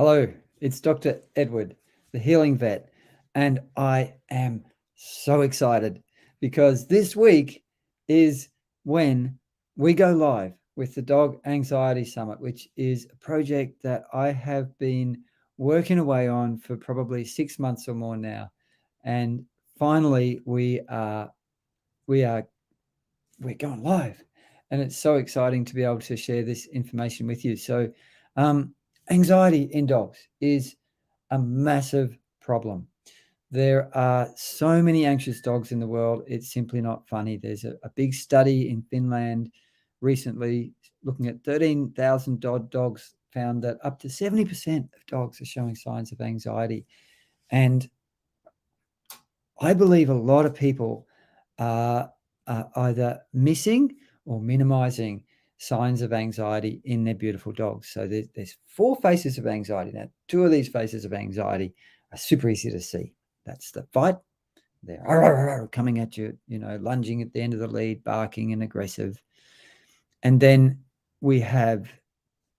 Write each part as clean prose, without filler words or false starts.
Hello, it's Dr. Edward, the healing vet, and I am so excited because this week is when we go live with the Dog Anxiety Summit, which is a project that I have been working away on for probably 6 months or more now. And finally we're going live, and it's so exciting to be able to share this information with you. So anxiety in dogs is a massive problem. There are so many anxious dogs in the world, it's simply not funny. There's a big study in Finland recently looking at 13,000 dogs, found that up to 70% of dogs are showing signs of anxiety. And I believe a lot of people are either missing or minimizing signs of anxiety in their beautiful dogs. So there's 4 faces of anxiety. Now, 2 of these faces of anxiety are super easy to see. That's the fight. They're coming at you, lunging at the end of the lead, barking and aggressive. And then we have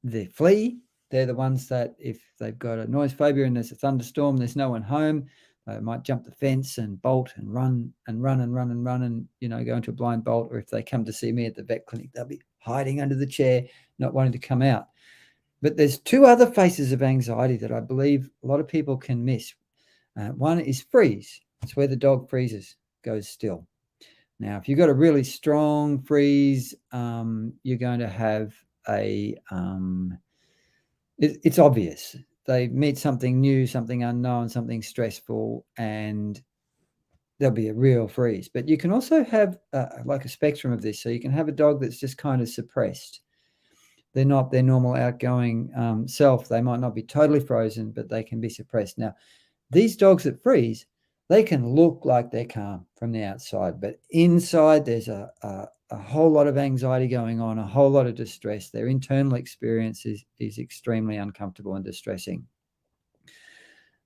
the flee. They're the ones that if they've got a noise phobia and there's a thunderstorm, there's no one home, they might jump the fence and bolt and run and run and run and run and, go into a blind bolt. Or if they come to see me at the vet clinic, they'll be hiding under the chair, not wanting to come out. But there's 2 other faces of anxiety that I believe a lot of people can miss. One is freeze. It's where the dog freezes, goes still. Now, if you've got a really strong freeze, you're going to have it's obvious. They meet something new, something unknown, something stressful, and there'll be a real freeze. But you can also have like a spectrum of this. So you can have a dog that's just kind of suppressed. They're not their normal outgoing self. They might not be totally frozen, but they can be suppressed. Now, these dogs that freeze, they can look like they're calm from the outside, but inside there's a whole lot of anxiety going on, a whole lot of distress. Their internal experience is extremely uncomfortable and distressing.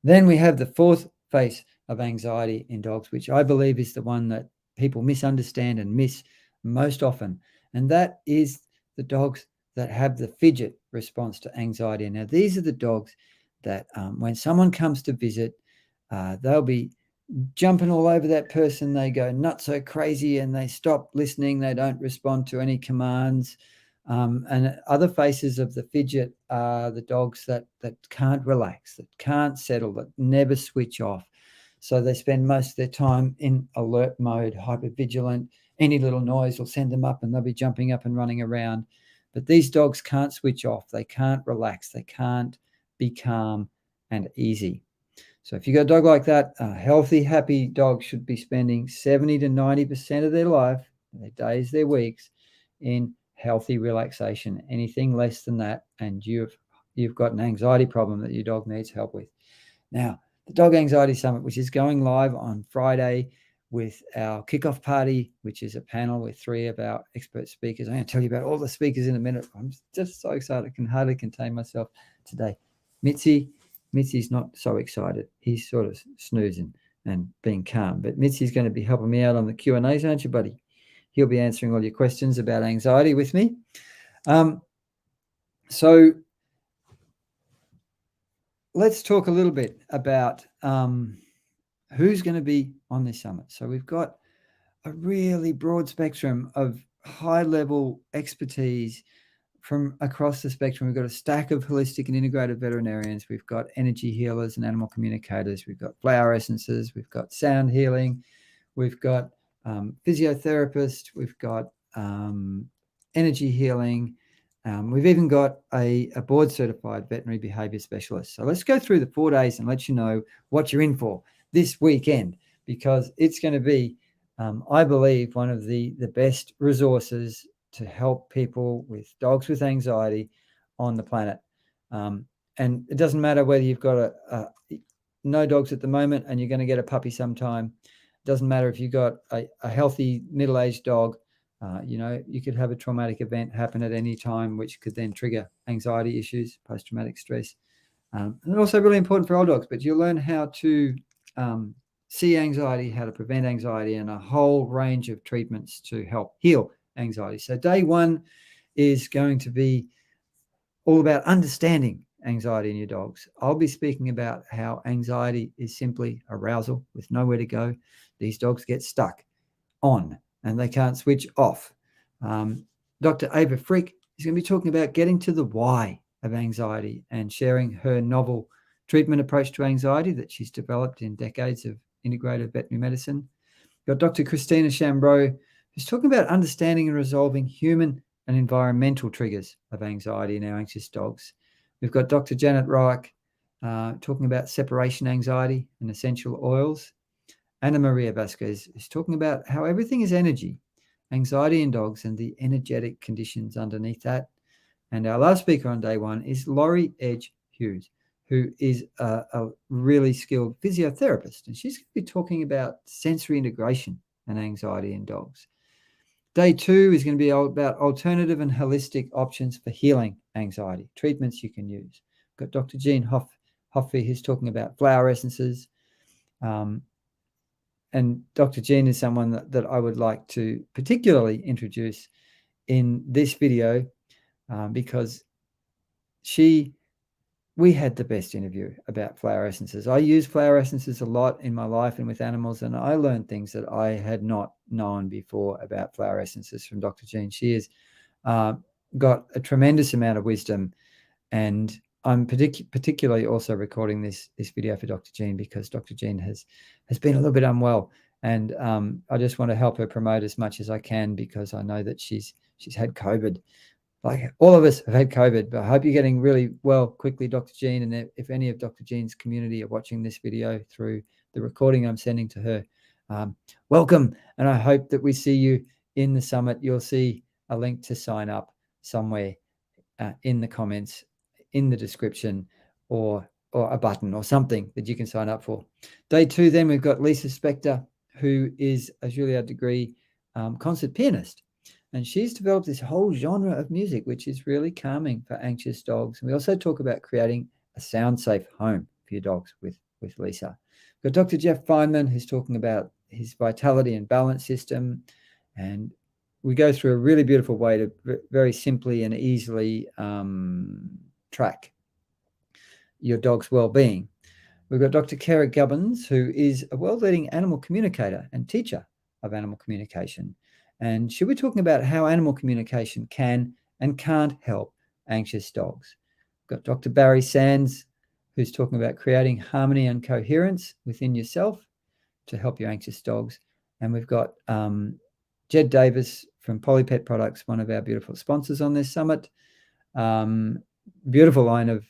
Then we have the 4th face of anxiety in dogs, which I believe is the one that people misunderstand and miss most often. And that is the dogs that have the fidget response to anxiety. Now, these are the dogs that when someone comes to visit, they'll be jumping all over that person. They go nuts so crazy and they stop listening. They don't respond to any commands. And other faces of the fidget are the dogs that can't relax, that can't settle, that never switch off. So they spend most of their time in alert mode, hypervigilant. Any little noise will send them up and they'll be jumping up and running around. But these dogs can't switch off. They can't relax. They can't be calm and easy. So if you've got a dog like that, a healthy, happy dog should be spending 70 to 90% of their life, their days, their weeks, in healthy relaxation. Anything less than that, and you've got an anxiety problem that your dog needs help with. Now, the Dog Anxiety Summit, which is going live on Friday with our kickoff party, which is a panel with 3 of our expert speakers. I'm going to tell you about all the speakers in a minute. I'm just so excited. I can hardly contain myself today. Mitzi's not so excited. He's sort of snoozing and being calm. But Mitzi's going to be helping me out on the Q&As, aren't you, buddy? He'll be answering all your questions about anxiety with me. So let's talk a little bit about who's going to be on this summit. So we've got a really broad spectrum of high-level expertise from across the spectrum. We've got a stack of holistic and integrated veterinarians. We've got energy healers and animal communicators. We've got flower essences. We've got sound healing. We've got physiotherapists. We've got energy healing. We've even got a board-certified veterinary behavior specialist. So let's go through the 4 days and let you know what you're in for this weekend, because it's going to be, I believe, one of the best resources to help people with dogs with anxiety on the planet. And it doesn't matter whether you've got no dogs at the moment and you're going to get a puppy sometime. It doesn't matter if you've got a healthy middle-aged dog. You could have a traumatic event happen at any time, which could then trigger anxiety issues, post-traumatic stress. And also really important for old dogs, but you'll learn how to see anxiety, how to prevent anxiety, and a whole range of treatments to help heal anxiety. So day 1 is going to be all about understanding anxiety in your dogs. I'll be speaking about how anxiety is simply arousal with nowhere to go. These dogs get stuck on and they can't switch off. Dr. Ava Frick is going to be talking about getting to the why of anxiety and sharing her novel treatment approach to anxiety that she's developed in decades of integrative veterinary medicine. We've got Dr. Christina Chambreau, who's talking about understanding and resolving human and environmental triggers of anxiety in our anxious dogs. We've got Dr. Janet Roark talking about separation anxiety and essential oils. Anna Maria Vasquez is talking about how everything is energy, anxiety in dogs, and the energetic conditions underneath that. And our last speaker on day one is Laurie Edge Hughes, who is a really skilled physiotherapist. And she's going to be talking about sensory integration and anxiety in dogs. Day two is going to be about alternative and holistic options for healing anxiety, treatments you can use. We've got Dr. Jean Hoffey, who's talking about flower essences. And Dr. Jean is someone that I would like to particularly introduce in this video because we had the best interview about flower essences. I use flower essences a lot in my life and with animals, and I learned things that I had not known before about flower essences from Dr. Jean. She has got a tremendous amount of wisdom, and I'm particularly also recording this video for Dr. Jean because Dr. Jean has been a little bit unwell, and I just want to help her promote as much as I can because I know that she's had COVID. Like all of us have had COVID, but I hope you're getting really well quickly, Dr. Jean. And if any of Dr. Jean's community are watching this video through the recording I'm sending to her, welcome. And I hope that we see you in the summit. You'll see a link to sign up somewhere in the comments, in the description, or a button or something that you can sign up for. Day two, then we've got Lisa Spector, who is a Juilliard degree concert pianist. And she's developed this whole genre of music, which is really calming for anxious dogs. And we also talk about creating a sound-safe home for your dogs with Lisa. We've got Dr. Jeff Feynman, who's talking about his vitality and balance system. And we go through a really beautiful way to very simply and easily track your dog's well-being. We've got Dr. Kara Gubbins, who is a world-leading animal communicator and teacher of animal communication. And she'll be talking about how animal communication can and can't help anxious dogs. We've got Dr. Barry Sands, who's talking about creating harmony and coherence within yourself to help your anxious dogs. And we've got Jed Davis from Polypet Products, one of our beautiful sponsors on this summit. Beautiful line of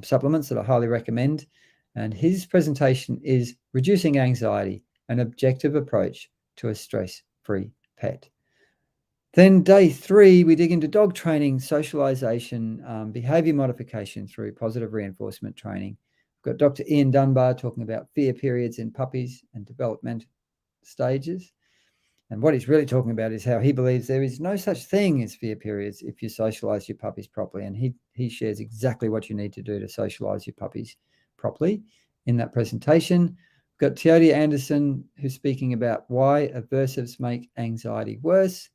supplements that I highly recommend. And his presentation is Reducing Anxiety, an Objective Approach to a Stress-Free Pet. Then day three, we dig into dog training, socialization, behavior modification through positive reinforcement training. We've got Dr. Ian Dunbar talking about fear periods in puppies and development stages. And what he's really talking about is how he believes there is no such thing as fear periods if you socialize your puppies properly. And he shares exactly what you need to do to socialize your puppies properly in that presentation. We've got Teodia Anderson, who's speaking about why aversives make anxiety worse.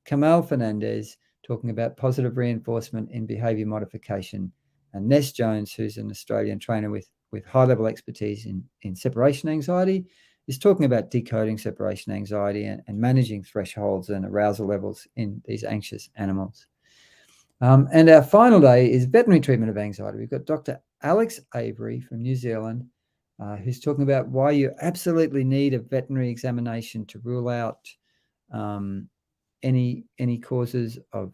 Kamal Fernandez talking about positive reinforcement in behavior modification. And Ness Jones, who's an Australian trainer with high-level expertise in separation anxiety, is talking about decoding separation anxiety and managing thresholds and arousal levels in these anxious animals. And our final day is veterinary treatment of anxiety. We've got Dr. Alex Avery from New Zealand, who's talking about why you absolutely need a veterinary examination to rule out any causes of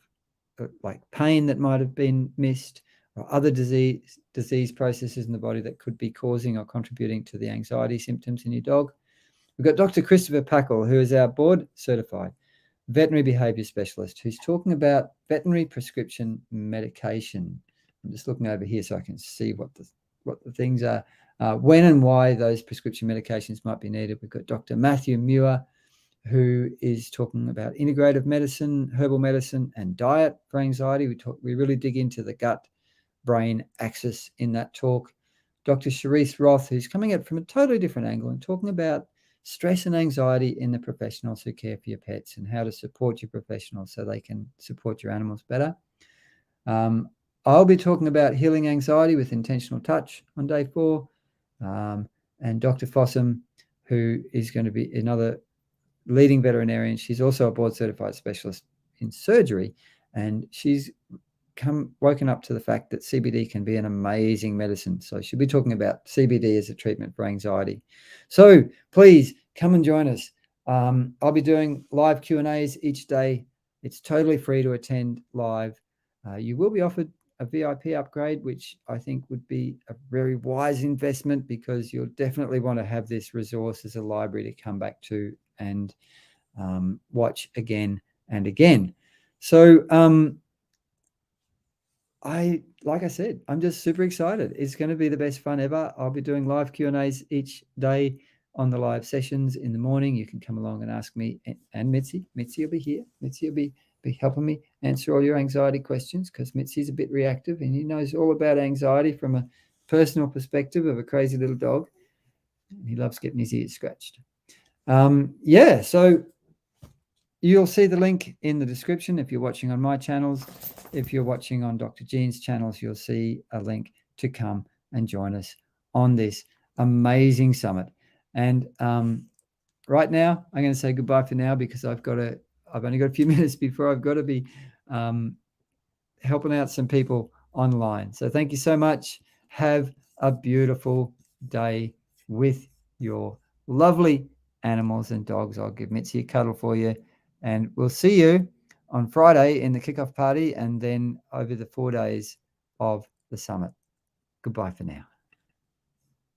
like pain that might have been missed or other disease processes in the body that could be causing or contributing to the anxiety symptoms in your dog. We've got Dr. Christopher Packle, who is our board certified veterinary behavior specialist, who's talking about veterinary prescription medication. I'm just looking over here so I can see what the things are, when and why those prescription medications might be needed. We've got Dr. Matthew Muir, who is talking about integrative medicine, herbal medicine, and diet for anxiety. We really dig into the gut-brain axis in that talk. Dr. Charisse Roth, who's coming at it from a totally different angle and talking about stress and anxiety in the professionals who care for your pets and how to support your professionals so they can support your animals better. I'll be talking about healing anxiety with intentional touch on day 4. And Dr. Fossum, who is going to be another leading veterinarian, she's also a board certified specialist in surgery, and she's woken up to the fact that CBD can be an amazing medicine. So she'll be talking about CBD as a treatment for anxiety. So please come and join us. I'll be doing live Q&As each day. It's totally free to attend live. You will be offered a VIP upgrade, which I think would be a very wise investment, because you'll definitely want to have this resource as a library to come back to and watch again and again. So like I said, I'm just super excited. It's going to be the best fun ever. I'll be doing live Q&As each day on the live sessions in the morning. You can come along and ask me and Mitzi. Mitzi will be here. Mitzi will be helping me answer all your anxiety questions, because Mitzi's a bit reactive and he knows all about anxiety from a personal perspective of a crazy little dog. He loves getting his ears scratched. So you'll see the link in the description if you're watching on my channels. If you're watching on Dr. Jean's channels, you'll see a link to come and join us on this amazing summit. And right now, I'm going to say goodbye for now, because I've only got a few minutes before I've got to be helping out some people online. So thank you so much. Have a beautiful day with your lovely animals and dogs. I'll give Mitzi a cuddle for you. And we'll see you on Friday in the kickoff party, and then over the 4 days of the summit. Goodbye for now.